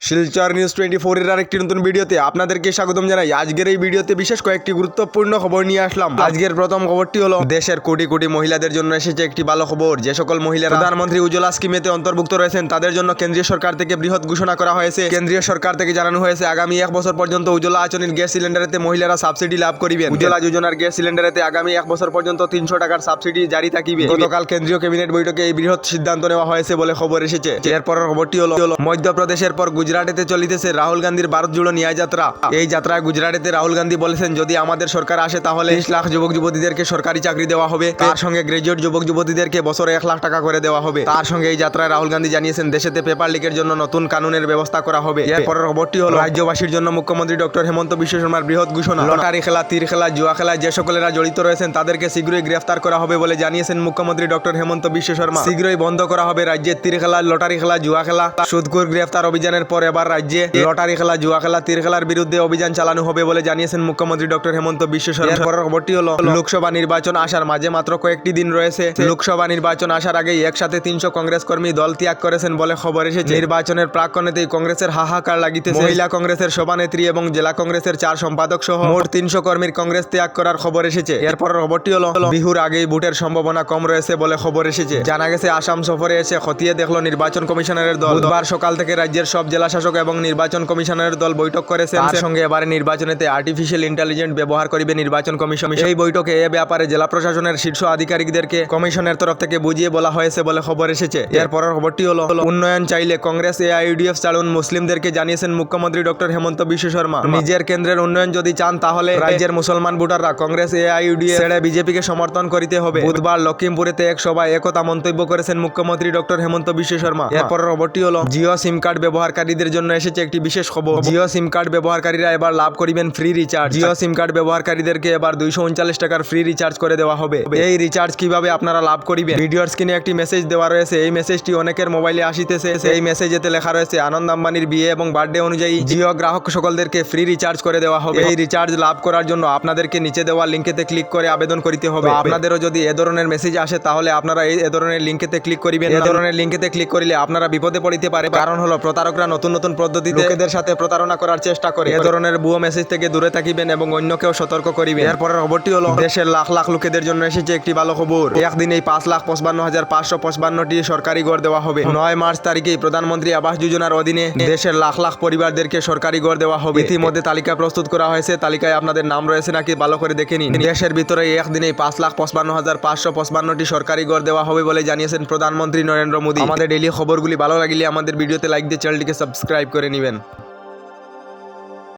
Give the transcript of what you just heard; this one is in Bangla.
শিলচর নিউজ 24 এর আরেকটি নতুন ভিডিওতে আপনাদেরকে স্বাগতম জানাই। আজকের এই ভিডিওতে বিশেষ কয়েকটি গুরুত্বপূর্ণ খবর নিয়ে আসলাম। আজকের প্রথম খবরটি হলো দেশের কোটি কোটি মহিলাদের জন্য এসেছে একটি ভালো খবর। যে সকল মহিলারা প্রধানমন্ত্রী উজ্জ্বলা স্কিমেতে অন্তর্ভুক্ত রয়েছেন তাদের জন্য কেন্দ্রীয় সরকার থেকে বৃহৎ ঘোষণা করা হয়েছে। কেন্দ্রীয় সরকার থেকে জানানো হয়েছে আগামী 1 বছর পর্যন্ত উজ্জ্বলা আঁচনির গ্যাস সিলিন্ডারেতে মহিলারা সাবসিডি লাভ করিবেন। উজ্জ্বলা যোজনার গ্যাস সিলিন্ডারেতে আগামী 1 বছর পর্যন্ত 300 টাকার সাবসিডি জারি থাকিবে। গতকাল কেন্দ্রীয় ক্যাবিনেট বৈঠকে এই বৃহৎ সিদ্ধান্ত নেওয়া হয়েছে বলে খবর এসেছে। এরপরের খবরটি হলো মধ্যপ্রদেশের পর গুজরাটেতে চলিতেছে রাহুল গান্ধীর ভারত জোড়ো ন্যায় যাত্রা। এই যাত্রায় গুজরাটেতে রাহুল গান্ধী বলেছেন, যদি আমাদের সরকার আসে তাহলে 30 লাখ যুবক যুবতীদেরকে সরকারি চাকরি দেওয়া হবে। তার সঙ্গে গ্রাজুয়েট যুবক যুবতীদেরকে বছরে 1 লাখ টাকা করে দেওয়া হবে। তার সঙ্গে এই যাত্রায় রাহুল গান্ধী জানিয়েছেন দেশেতে পেপার লিকের জন্য নতুন কানুনের ব্যবস্থা করা হবে। এরপরের খবরটি হলো রাজ্যবাসীর জন্য মুখ্যমন্ত্রী ডক্টর হেমন্ত বিশ্ব শর্মার বৃহৎ ঘোষণা। লটারি খেলা, তীর খেলা, জুয়া খেলায় যে সকলেরা জড়িত রয়েছেন তাদেরকে শীঘ্রই গ্রেফতার করা হবে বলে জানিয়েছেন মুখ্যমন্ত্রী ডক্টর হেমন্ত বিশ্ব শর্মা। শীঘ্রই বন্ধ করা হবে রাজ্যের তীর খেলা, লটারি খেলা, জুয়া খেলা। সুদখোর গ্রেফতার অভিযানের পর এবার রাজ্যে লটারি খেলা, জুয়া খেলা, তীর খেলার বিরুদ্ধে অভিযান চালানো হবে বলে জানিয়েছেন মুখ্যমন্ত্রী ডক্টর হেমন্ত বিশ্ব শর্মা। এরপরের খবরটি হলো লোকসভা নির্বাচন আসার মাঝে মাত্র কয়েকটি দিন রয়েছে। লোকসভা নির্বাচন আসার আগেই একসাথে 300 কংগ্রেস কর্মী দল ত্যাগ করেছেন বলে খবর এসেছে। নির্বাচনের প্রাক্ক্ষণেতেই কংগ্রেসের হাহাকার লাগিতেছে। মহিলা কংগ্রেসের সভানেত্রী এবং জেলা কংগ্রেসের 4 সম্পাদক সহ মোট 300 কর্মীর কংগ্রেস ত্যাগ করার খবর এসেছে। এরপরের খবরটি হলো বিহুর আগেই ভোটের সম্ভাবনা কম রয়েছে বলে খবর এসেছে। জানা গেছে আসাম সফরে এসে খতিয়ে দেখলো নির্বাচন কমিশনারের দল। বুধবার সকাল থেকে রাজ্যের সব জেলা শাসক এবং নির্বাচন কমিশনারের দল বৈঠক করেছে। তার সঙ্গে এবারে নির্বাচনেতে আর্টিফিশিয়াল ইন্টেলিজেন্স ব্যবহার করিবে নির্বাচন কমিশন। এই বৈঠকে এ ব্যাপারে জেলা প্রশাসনের শীর্ষ আধিকারিকদেরকে কমিশনের তরফ থেকে বুঝিয়ে বলা হয়েছে বলে খবর এসেছে। এরপরের খবরটি হলো উন্নয়ন চাইলে কংগ্রেস এআইইউডিএফ ছাড়ুন মুসলিমদেরকে জানিয়েছেন মুখ্যমন্ত্রী ডক্টর হেমন্ত বিশ্ব শর্মা। নিজের কেন্দ্রের উন্নয়ন যদি চান তাহলে রাজ্যের মুসলমান ভোটাররা কংগ্রেস এআইইউডিএফ ছেড়ে বিজেপিকে সমর্থন করিতে হবে। বুধবার লক্ষিমপুরেতে এক সভায় একথা মন্তব্য করেছেন মুখ্যমন্ত্রী ডক্টর হেমন্ত বিশ্ব শর্মা। এরপরের খবরটি হলো জিও সিম কার্ড ব্যবহারকারীদের জন্য এসেছে একটি বিশেষ খবর। জিও সিম কার্ড ব্যবহারকারীরা এবার লাভ করিবেন free recharge. Jio SIM card ব্যবহারকারীদেরকে এবার 239 টাকার ফ্রি রিচার্জ করে দেওয়া হবে। এই রিচার্জ কিভাবে আপনারা লাভ করিবেন, ভিডিওর স্ক্রিনে একটি মেসেজ দেওয়া রয়েছে। এই মেসেজটি অনেকের মোবাইলে আসিতেছে। এই মেসেজেতে লেখা রয়েছে আনন্দ আম্বানির বিয়ে এবং বার্থডে অনুযায়ী জিও গ্রাহক সকলদেরকে ফ্রি রিচার্জ করে দেওয়া হবে। এই রিচার্জ লাভ করার জন্য আপনাদেরকে নিচে দেওয়া লিঙ্কেতে ক্লিক করে আবেদন করিতে হবে। আপনাদেরও যদি এ ধরনের মেসেজ আসে তাহলে আপনারা এই ধরনের লিঙ্কেতে ক্লিক করিবেন। এই ধরনের লিঙ্কেতে ক্লিক করিলে আপনারা বিপদে পড়িতে পারে। কারণ হলো প্রতারকরা নতুন নতুন পদ্ধতিতে লোকেদের সাথে প্রতারণা করার চেষ্টা করে। এ ধরনের ভুয়ো মেসেজ থেকে দূরে থাকিবেন এবং অন্যকেও সতর্ক করিবেন। এরপরের খবরটি হলো দেশের লাখ লাখ লোকেদের জন্য এসেছে একটি ভালো খবর। একদিনেই 5,55,555টি সরকারি ঘর দেওয়া হবে। 9 মার্চ তারিখেই প্রধানমন্ত্রী আবাস যোজনার অধীনে দেশের লাখ লাখ পরিবারদেরকে সরকারি ঘর দেওয়া হবে। ইতিমধ্যে তালিকা প্রস্তুত করা হয়েছে। তালিকায় আপনাদের নাম রয়েছে নাকি ভালো করে দেখে নিন। দেশের ভিতরে একদিনেই 5,55,555টি সরকারি ঘর দেওয়া হবে বলে জানিয়েছেন প্রধানমন্ত্রী নরেন্দ্র মোদী। আমাদের ডেইলি খবরগুলি ভালো লাগলে আমাদের ভিডিওতে লাইক দিয়ে চ্যানেলটিকে সাবস্ক্রাইব করে নেবেন।